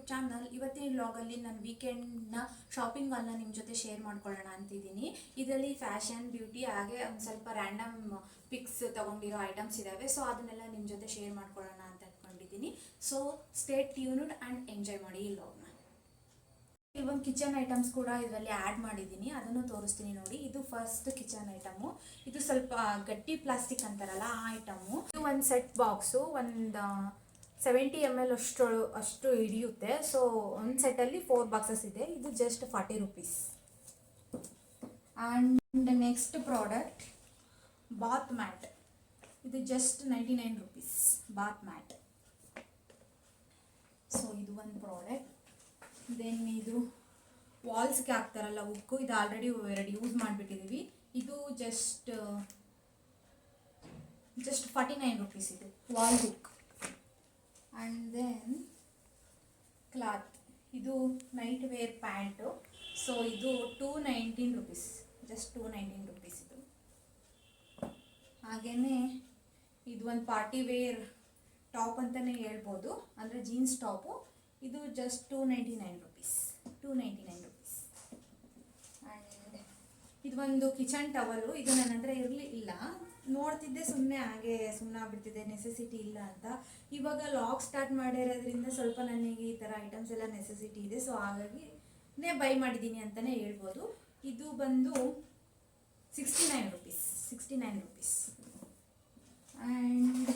Channel. ಇವತ್ತಿನ ವ್ಲಾಗಲ್ಲಿ ನಾನು ವೀಕೆಂಡ್ನ ಶಾಪಿಂಗ್ ಅನ್ನ ನಿಮ್ಮ ಜೊತೆ ಶೇರ್ ಮಾಡ್ಕೊಳ್ಳೋಣ ಅಂತಿದ್ದೀನಿ. ಇದರಲ್ಲಿ ಫ್ಯಾಷನ್, ಬ್ಯೂಟಿ ಹಾಗೆ ಒಂದು ಸ್ವಲ್ಪ ರ್ಯಾಂಡಮ್ ಪಿಕ್ಸ್ ತಗೊಂಡಿರೋ ಐಟಮ್ಸ್ ಇದ್ದಾವೆ. ಸೊ ಅದನ್ನೆಲ್ಲ ನಿಮ್ಮ ಜೊತೆ ಶೇರ್ ಮಾಡ್ಕೊಳ್ಳೋಣ ಅಂತ ಅಂದ್ಕೊಂಡಿದ್ದೀನಿ. So stay tuned and enjoy ಮಾಡಿ ಈ ವ್ಲಾಗ್ನ. ಕೆಲವೊಂದು ಕಿಚನ್ ಐಟಮ್ಸ್ ಕೂಡ ಇದರಲ್ಲಿ ಆ್ಯಡ್ ಮಾಡಿದ್ದೀನಿ, ಅದನ್ನು ತೋರಿಸ್ತೀನಿ ನೋಡಿ. ಇದು ಫಸ್ಟ್ ಕಿಚನ್ ಐಟಮು. ಇದು ಸ್ವಲ್ಪ ಗಟ್ಟಿ ಪ್ಲಾಸ್ಟಿಕ್ ಅಂತಾರಲ್ಲ ಆ ಐಟಮು. ಇದು ಒಂದು ಸೆಟ್ ಬಾಕ್ಸು, ಒಂದು 70 ml ಅಷ್ಟು ಹಿಡಿಯುತ್ತೆ. ಸೊ ಒಂದು ಸೆಟ್ಟಲ್ಲಿ 4 ಬಾಕ್ಸಸ್ ಇದೆ. ಇದು just 40 rupees. And next product bath mat. ಇದು just 99 rupees bath mat. So ಇದು ಒಂದು ಪ್ರಾಡಕ್ಟ್. ದೆನ್ ಇದು ವಾಲ್ಸ್ಗೆ ಹಾಕ್ತಾರಲ್ಲ ಉಕ್ಕು, ಇದು ಆಲ್ರೆಡಿ 2 ಯೂಸ್ ಮಾಡಿಬಿಟ್ಟಿದ್ದೀವಿ. ಇದು ಜಸ್ಟ್ 49 rupees ಇದು wall hook. And then cloth, ಇದು ನೈಟ್ ವೇರ್ ಪ್ಯಾಂಟು. ಸೊ ಇದು 219 rupees, ಜಸ್ಟ್ 219 rupees ಇದು. ಹಾಗೆಯೇ ಇದು ಒಂದು ಪಾರ್ಟಿ ವೇರ್ ಟಾಪ್ ಅಂತಲೇ ಹೇಳ್ಬೋದು, ಅಂದರೆ ಜೀನ್ಸ್ ಟಾಪು. ಇದು ಜಸ್ಟ್ 299 rupees. ಆ್ಯಂಡ್ ಇದು ಒಂದು ಕಿಚನ್ ಟವಲು. ಇದು ನನ್ನ ಹತ್ರ ಇಲ್ಲ, ನೋಡ್ತಿದ್ದೆ ಸುಮ್ಮನೆ, ಹಾಗೆ ಸುಮ್ಮನೆ ಆಗ್ಬಿಡ್ತಿದ್ದೆ, ನೆಸೆಸಿಟಿ ಇಲ್ಲ ಅಂತ. ಇವಾಗ ಲಾಗ್ ಸ್ಟಾರ್ಟ್ ಮಾಡಿರೋದ್ರಿಂದ ಸ್ವಲ್ಪ ನನಗೆ ಈ ಥರ ಐಟಮ್ಸ್ ಎಲ್ಲ ನೆಸೆಸಿಟಿ ಇದೆ. ಸೊ ಹಾಗಾಗಿ ಬೈ ಮಾಡಿದ್ದೀನಿ ಅಂತಲೇ ಹೇಳ್ಬೋದು. ಇದು ಬಂದು 69 rupees. And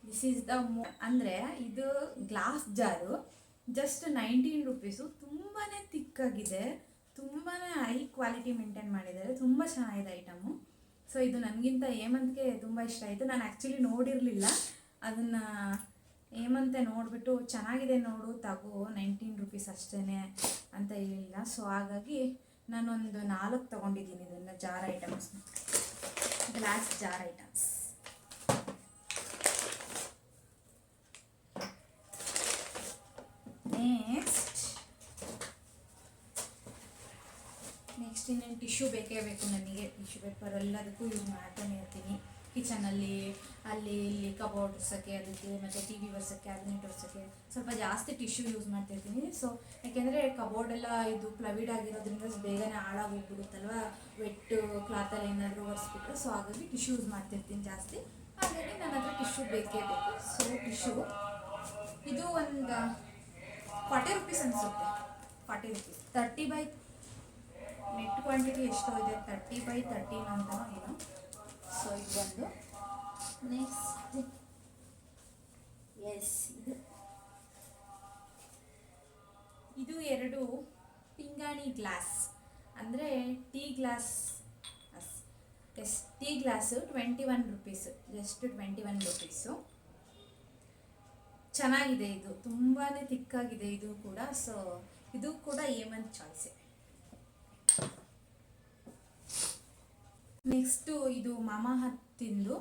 this is the ಅಂದರೆ ಇದು ಗ್ಲಾಸ್ ಜಾರು, ಜಸ್ಟ್ 19 rupees. ತುಂಬಾ ತಿಕ್ಕಾಗಿದೆ, ತುಂಬಾ ಹೈ ಕ್ವಾಲಿಟಿ ಮೇಂಟೈನ್ ಮಾಡಿದ್ದಾರೆ, ತುಂಬ ಚೆನ್ನಾಗಿದೆ ಐಟಮು. ಸೊ ಇದು ನನಗಿಂತ ಹೇಮಂತ್ಗೆ ತುಂಬ ಇಷ್ಟ ಆಯಿತು. ನಾನು ಆ್ಯಕ್ಚುಲಿ ನೋಡಿರಲಿಲ್ಲ ಅದನ್ನು. ಹೇಮಂತೆ ನೋಡಿಬಿಟ್ಟು ಚೆನ್ನಾಗಿದೆ ನೋಡು ತಗೋ, 19 rupees ಅಷ್ಟೇ ಅಂತ ಹೇಳಿಲ್ಲ. ಸೊ ಹಾಗಾಗಿ ನಾನೊಂದು 4 ತೊಗೊಂಡಿದ್ದೀನಿ ಇದನ್ನು, jar items, glass jar items. Next ಇನ್ನೇನು ಟಿಶ್ಯೂ ಬೇಕೇ ಬೇಕು ನನಗೆ. ಟಿಶ್ಯೂ ಪೇಪರ್ ಎಲ್ಲದಕ್ಕೂ ಯೂಸ್ ಮಾಡ್ತಾನೆ ಇರ್ತೀನಿ ಕಿಚನಲ್ಲಿ, ಅಲ್ಲಿ ಇಲ್ಲಿ ಕಬೋರ್ಡ್ ಒರ್ಸೋಕ್ಕೆ, ಅದಕ್ಕೆ ಮತ್ತು ಟಿ ವಿ ಒರ್ಸೋಕ್ಕೆ, ಕ್ಯಾಬಿನೆಟ್ ಒರ್ಸೋಕ್ಕೆ ಸ್ವಲ್ಪ ಜಾಸ್ತಿ ಟಿಶ್ಯೂ ಯೂಸ್ ಮಾಡ್ತಾಯಿರ್ತೀನಿ. ಸೊ ಯಾಕೆಂದರೆ ಕಬೋರ್ಡೆಲ್ಲ ಇದು ಪ್ಲವಿಡ್ ಆಗಿರೋದ್ರಿಂದ ಬೇಗನೆ ಹಾಳಾಗೋಗ್ಬಿಡುತ್ತಲ್ವ ವೆಟ್ ಕ್ಲಾತಲ್ಲಿ ಏನಾದರೂ ಒರೆಸ್ಬಿಟ್ರೆ. ಸೊ ಹಾಗಾಗಿ ಟಿಶ್ಯೂ ಯೂಸ್ ಮಾಡ್ತಿರ್ತೀನಿ ಜಾಸ್ತಿ. ಹಾಗಾಗಿ ನನ್ನ ಹತ್ರ ಟಿಶ್ಯೂ ಬೇಕೇ ಬೇಕು. ಸೊ ಟಿಶ್ಯೂ ಇದು ಒಂದು 40 rupees ಅನಿಸುತ್ತೆ. 40 rupees 30 by ನೆಟ್ ಕ್ವಾಂಟಿಟಿ ಎಷ್ಟೋ ಇದೆ, 30 by 13 ಅಂತ ಏನು. ಸೊ ಇದು ಒಂದು. ನೆಕ್ಸ್ಟ್ ಇದು 2 ಪಿಂಗಾಣಿ ಗ್ಲಾಸ್, ಅಂದರೆ tea glass 21 rupees, just 21 rupees. ಚೆನ್ನಾಗಿದೆ, ಇದು ತುಂಬಾ ತಿಕ್ಕಾಗಿದೆ ಇದು ಕೂಡ. ಸೊ ಇದು ಕೂಡ ಹೇಮಂತ್ ಚಾಯ್ಸೆ. ನೆಕ್ಸ್ಟು ಇದು ಮಾಮಾ ಅರ್ಥಿಂದು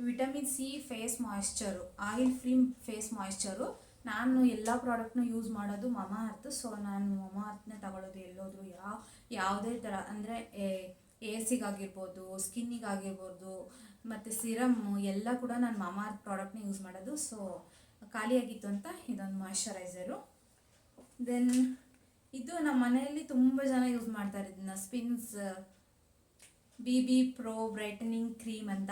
vitamin C face moisture, oil free face moisture. ನಾನು ಎಲ್ಲ ಪ್ರಾಡಕ್ಟ್ನು ಯೂಸ್ ಮಾಡೋದು ಮಾಮಾ ಅರ್ತ್. ಸೊ ನಾನು ಮಾಮಾ ಅರ್ಥ್ನ ತಗೊಳ್ಳೋದು ಎಲ್ಲೋದು ಯಾವುದೇ ಥರ, ಅಂದರೆ ಏರ್ಸಿಗಾಗಿರ್ಬೋದು, ಸ್ಕಿನ್ನಿಗಾಗಿರ್ಬೋದು, ಮತ್ತು ಸಿರಮ್ಮು ಎಲ್ಲ ಕೂಡ ನಾನು ಮಾಮಾ ಅರ್ತ್ ಪ್ರಾಡಕ್ಟ್ನ ಯೂಸ್ ಮಾಡೋದು. ಸೊ ಖಾಲಿಯಾಗಿತ್ತು ಅಂತ ಇದೊಂದು ಮಾಯಿಶ್ಚರೈಸರು. ದೆನ್ ಇದು ನಮ್ಮ ಮನೆಯಲ್ಲಿ ತುಂಬ ಜನ ಯೂಸ್ ಮಾಡ್ತಾರೆ ಇದನ್ನ, spins BB Pro brightening cream ಅಂತ.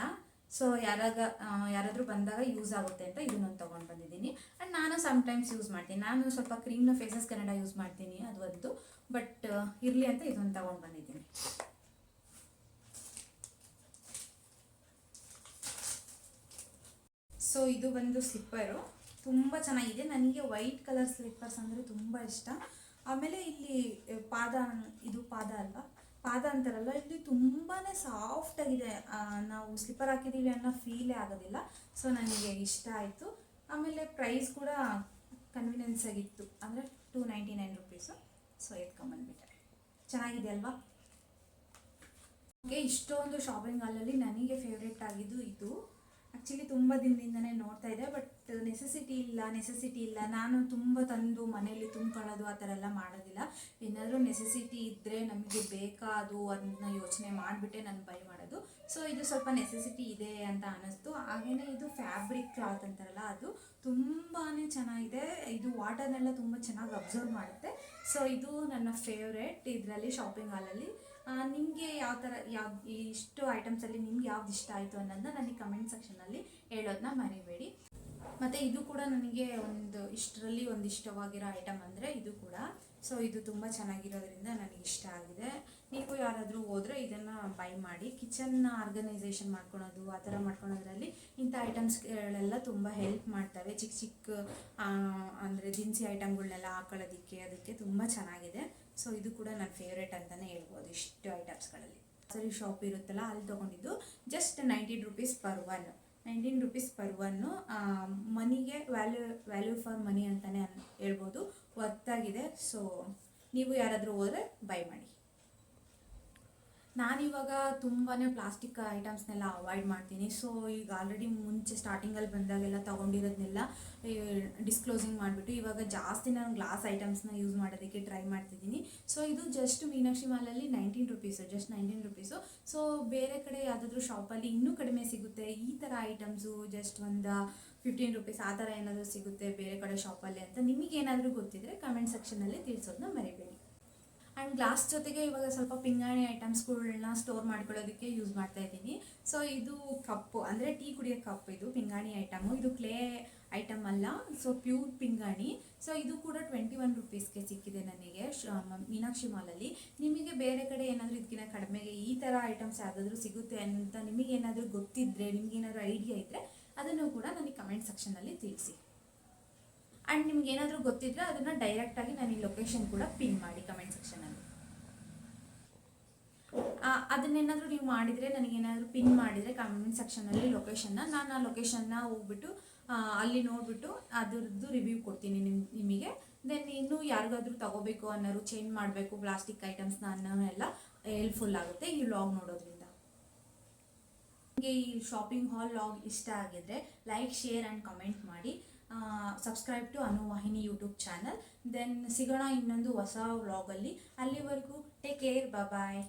ಸೊ ಯಾರಾದರೂ ಬಂದಾಗ ಯೂಸ್ ಆಗುತ್ತೆ ಅಂತ ಇದನ್ನೊಂದು ತೊಗೊಂಡು ಬಂದಿದ್ದೀನಿ. ಆ್ಯಂಡ್ ನಾನು ಸಮ್ಟೈಮ್ಸ್ ಯೂಸ್ ಮಾಡ್ತೀನಿ. ನಾನು ಸ್ವಲ್ಪ ಕ್ರೀಮ್ನ ಫೇಸಸ್ ಕನ್ನಡ ಯೂಸ್ ಮಾಡ್ತೀನಿ, ಅದು ಒಂದು. ಬಟ್ ಇರಲಿ ಅಂತ ಇದನ್ನು ತೊಗೊಂಡು ಬಂದಿದ್ದೀನಿ. ಸೊ ಇದು ಬಂದು ಸ್ಲಿಪ್ಪರು, ತುಂಬ ಚೆನ್ನಾಗಿದೆ. ನನಗೆ ವೈಟ್ ಕಲರ್ ಸ್ಲಿಪ್ಪರ್ಸ್ ಅಂದರೆ ತುಂಬ ಇಷ್ಟ. ಆಮೇಲೆ ಇಲ್ಲಿ ಇದು ಪಾದ ಅಲ್ವಾ, ಪಾದ ಅಂತಾರಲ್ಲ, ಇಲ್ಲಿ ತುಂಬಾ ಸಾಫ್ಟಾಗಿದೆ. ನಾವು ಸ್ಲಿಪ್ಪರ್ ಹಾಕಿದ್ದೀವಿ ಅನ್ನೋ ಫೀಲೇ ಆಗೋದಿಲ್ಲ. ಸೊ ನನಗೆ ಇಷ್ಟ ಆಯಿತು. ಆಮೇಲೆ ಪ್ರೈಸ್ ಕೂಡ ಕನ್ವಿನಿಯನ್ಸ್ ಆಗಿತ್ತು, ಅಂದರೆ 299 rupees. ಸೊ ಎತ್ಕೊಂಬಂದ್ಬಿಟ್ಟೆ. ಚೆನ್ನಾಗಿದೆ ಅಲ್ವಾ? ಓಕೆ, ಇಷ್ಟೊಂದು ಶಾಪಿಂಗ್ ಮಾಲಲ್ಲಿ ನನಗೆ ಫೇವ್ರೇಟ್ ಆಗಿದ್ದು ಇದು. ಆ್ಯಕ್ಚುಲಿ ತುಂಬ ದಿನದಿಂದನೇ ನೋಡ್ತಾ ಇದ್ದೆ, ಬಟ್ ನೆಸೆಸಿಟಿ ಇಲ್ಲ. ನಾನು ತುಂಬ ತಂದು ಮನೇಲಿ ತುಂಬ್ಕೊಳ್ಳೋದು ಆ ಥರ ಎಲ್ಲ ಮಾಡೋದಿಲ್ಲ. ಏನಾದರೂ ನೆಸೆಸಿಟಿ ಇದ್ದರೆ ನಮಗೆ ಬೇಕಾ ಅದು ಅದನ್ನ ಯೋಚನೆ ಮಾಡಿಬಿಟ್ಟೆ ನಾನು ಬೈ ಮಾಡೋದು. ಸೊ ಇದು ಸ್ವಲ್ಪ ನೆಸೆಸಿಟಿ ಇದೆ ಅಂತ ಅನ್ನಿಸ್ತು. ಹಾಗೆಯೇ ಇದು ಫ್ಯಾಬ್ರಿಕ್ ಕ್ಲಾತ್ ಅಂತಾರಲ್ಲ, ಅದು ತುಂಬಾ ಚೆನ್ನಾಗಿದೆ. ಇದು ವಾಟರ್ನೆಲ್ಲ ತುಂಬ ಚೆನ್ನಾಗಿ ಅಬ್ಸರ್ವ್ ಮಾಡುತ್ತೆ. ಸೊ ಇದು ನನ್ನ ಫೇವ್ರೇಟ್ ಇದರಲ್ಲಿ ಶಾಪಿಂಗ್ ಹಾಲಲ್ಲಿ. ನಿಮಗೆ ಯಾವ ಥರ ಇಷ್ಟು ಐಟಮ್ಸಲ್ಲಿ ನಿಮ್ಗೆ ಯಾವ್ದು ಇಷ್ಟ ಆಯಿತು ಅನ್ನೋದನ್ನ ನನಗೆ ಕಮೆಂಟ್ ಸೆಕ್ಷನಲ್ಲಿ ಹೇಳೋದನ್ನ ಮರಿಬೇಡಿ. ಮತ್ತು ಇದು ಕೂಡ ನನಗೆ ಇಷ್ಟರಲ್ಲಿ ಇಷ್ಟವಾಗಿರೋ ಐಟಮ್ ಅಂದರೆ ಇದು ಕೂಡ. ಸೊ ಇದು ತುಂಬ ಚೆನ್ನಾಗಿರೋದ್ರಿಂದ ನನಗೆ ಇಷ್ಟ ಆಗಿದೆ. ನೀವು ಯಾರಾದರೂ ಹೋದರೆ ಇದನ್ನು ಬೈ ಮಾಡಿ. ಕಿಚನ್ನ ಆರ್ಗನೈಸೇಷನ್ ಮಾಡ್ಕೊಳೋದು ಆ ಥರ ಮಾಡ್ಕೊಳೋದ್ರಲ್ಲಿ ಇಂಥ ಐಟಮ್ಸ್ಗಳೆಲ್ಲ ತುಂಬ ಹೆಲ್ಪ್ ಮಾಡ್ತವೆ. ಚಿಕ್ಕ ಅಂದರೆ ದಿನಸಿ ಐಟಮ್ಗಳನ್ನೆಲ್ಲ ಹಾಕೊಳ್ಳೋದಕ್ಕೆ ಅದಕ್ಕೆ ತುಂಬ ಚೆನ್ನಾಗಿದೆ. ಸೊ ಇದು ಕೂಡ ನನ್ನ ಫೇವ್ರೇಟ್ ಅಂತಲೇ ಹೇಳ್ಬೋದು ಇಷ್ಟು ಐಟಮ್ಸ್ಗಳಲ್ಲಿ. ಸರಿ ಶಾಪ್ ಇರುತ್ತಲ್ಲ, ಅಲ್ಲಿ ತೊಗೊಂಡಿದ್ದು just 19 rupees per one. 19 rupees per one ಮನಿಗೆ ವ್ಯಾಲ್ಯೂ ಫಾರ್ ಮನಿ ಅಂತಲೇ ಹೇಳ್ಬೋದು. ವರ್ತಾಗಿದೆ. ಸೊ ನೀವು ಯಾರಾದರೂ ಹೋದರೆ ಬೈ ಮಾಡಿ. ನಾನಿವಾಗ ತುಂಬಾ ಪ್ಲಾಸ್ಟಿಕ್ ಐಟಮ್ಸ್ನೆಲ್ಲ ಅವಾಯ್ಡ್ ಮಾಡ್ತೀನಿ. ಸೊ ಈಗ ಆಲ್ರೆಡಿ ಮುಂಚೆ ಸ್ಟಾರ್ಟಿಂಗಲ್ಲಿ ಬಂದಾಗೆಲ್ಲ ತೊಗೊಂಡಿರೋದನ್ನೆಲ್ಲ ಡಿಸ್ಕ್ಲೋಸಿಂಗ್ ಮಾಡಿಬಿಟ್ಟು ಇವಾಗ ಜಾಸ್ತಿ ನಾನು ಗ್ಲಾಸ್ ಐಟಮ್ಸ್ನ ಯೂಸ್ ಮಾಡೋದಕ್ಕೆ ಟ್ರೈ ಮಾಡ್ತಿದ್ದೀನಿ. ಸೊ ಇದು just Meenakshi ಮಾಲಲ್ಲಿ 19 rupees, just 19 rupees. So ಬೇರೆ ಕಡೆ ಯಾವುದಾದ್ರೂ ಶಾಪಲ್ಲಿ ಇನ್ನೂ ಕಡಿಮೆ ಸಿಗುತ್ತೆ ಈ ಥರ ಐಟಮ್ಸು, ಜಸ್ಟ್ 15 ರೂಪೀಸ್ ಆ ಥರ ಏನಾದರೂ ಸಿಗುತ್ತೆ ಬೇರೆ ಕಡೆ ಶಾಪಲ್ಲಿ ಅಂತ ನಿಮಗೇನಾದರೂ ಗೊತ್ತಿದ್ದರೆ ಕಮೆಂಟ್ ಸೆಕ್ಷನಲ್ಲಿ ತಿಳಿಸೋದನ್ನ ಮರಿಬೇಡಿ. ಆ್ಯಂಡ್ ಗ್ಲಾಸ್ ಜೊತೆಗೆ ಇವಾಗ ಸ್ವಲ್ಪ ಪಿಂಗಾಣಿ ಐಟಮ್ಸ್ಗಳನ್ನ ಸ್ಟೋರ್ ಮಾಡ್ಕೊಳ್ಳೋದಕ್ಕೆ ಯೂಸ್ ಮಾಡ್ತಾ ಇದ್ದೀನಿ. ಸೊ ಇದು ಕಪ್ಪು ಅಂದರೆ ಟೀ ಕುಡಿಯೋ ಕಪ್, ಇದು ಪಿಂಗಾಣಿ ಐಟಮು. ಇದು ಕ್ಲೇ ಐಟಮ್ ಅಲ್ಲ, ಸೊ ಪ್ಯೂರ್ ಪಿಂಗಾಣಿ. ಸೊ ಇದು ಕೂಡ 21 ರೂಪೀಸ್ಗೆ ಸಿಕ್ಕಿದೆ ನನಗೆ ಮೀನಾಕ್ಷಿ ಮಾಲಲ್ಲಿ. ನಿಮಗೆ ಬೇರೆ ಕಡೆ ಏನಾದರೂ ಇದಕ್ಕಿಂತ ಕಡಿಮೆಗೆ ಈ ಥರ ಐಟಮ್ಸ್ ಯಾವುದಾದ್ರೂ ಸಿಗುತ್ತೆ ಅಂತ ನಿಮಗೇನಾದರೂ ಗೊತ್ತಿದ್ದರೆ, ನಿಮಗೇನಾದರೂ ಐಡಿಯಾ ಇದ್ದರೆ ಅದನ್ನು ಕೂಡ ನನಗೆ ಕಮೆಂಟ್ ಸೆಕ್ಷನಲ್ಲಿ ತಿಳಿಸಿ. ಆ್ಯಂಡ್ ನಿಮ್ಗೆ ಏನಾದರೂ ಗೊತ್ತಿದ್ದರೆ ಅದನ್ನು ಡೈರೆಕ್ಟಾಗಿ ನಾನು ಈ ಲೊಕೇಶನ್ ಕೂಡ ಪಿನ್ ಮಾಡಿ ಕಮೆಂಟ್ ಸೆಕ್ಷನಲ್ಲಿ. ಅದನ್ನೇನಾದರೂ ನೀವು ಮಾಡಿದರೆ, ನನಗೇನಾದರೂ ಪಿನ್ ಮಾಡಿದರೆ ಕಮೆಂಟ್ ಸೆಕ್ಷನಲ್ಲಿ ಲೊಕೇಶನ್ನ, ನಾನು ಆ ಲೊಕೇಶನ್ನ ಹೋಗ್ಬಿಟ್ಟು ಅಲ್ಲಿ ನೋಡಿಬಿಟ್ಟು ಅದರದ್ದು ರಿವ್ಯೂ ಕೊಡ್ತೀನಿ ನಿಮಗೆ. ದೆನ್ ಇನ್ನೂ ಯಾರಿಗಾದ್ರೂ ತಗೋಬೇಕು ಅನ್ನೋರು, ಚೇಂಜ್ ಮಾಡಬೇಕು ಪ್ಲಾಸ್ಟಿಕ್ ಐಟಮ್ಸ್ನ ಅನ್ನೋನೆಲ್ಲ ಹೆಲ್ಪ್ಫುಲ್ ಆಗುತ್ತೆ ಈ ವ್ಲಾಗ್ ನೋಡೋದ್ರಿಂದ. ನಿಮಗೆ ಈ ಶಾಪಿಂಗ್ ಹಾಲ್ ವ್ಲಾಗ್ ಇಷ್ಟ ಆಗಿದ್ರೆ ಲೈಕ್, ಶೇರ್ ಆ್ಯಂಡ್ ಕಮೆಂಟ್ ಮಾಡಿ. ಸಬ್ಸ್ಕ್ರೈಬ್ ಟು ಅನು ವಾಹಿನಿ ಯೂಟ್ಯೂಬ್ ಚಾನಲ್. ದೆನ್ ಸಿಗೋಣ ಇನ್ನೊಂದು ಹೊಸ ವ್ಲಾಗಲ್ಲಿ. ಅಲ್ಲಿವರೆಗೂ ಟೇಕ್ ಕೇರ್, ಬಾಯ್.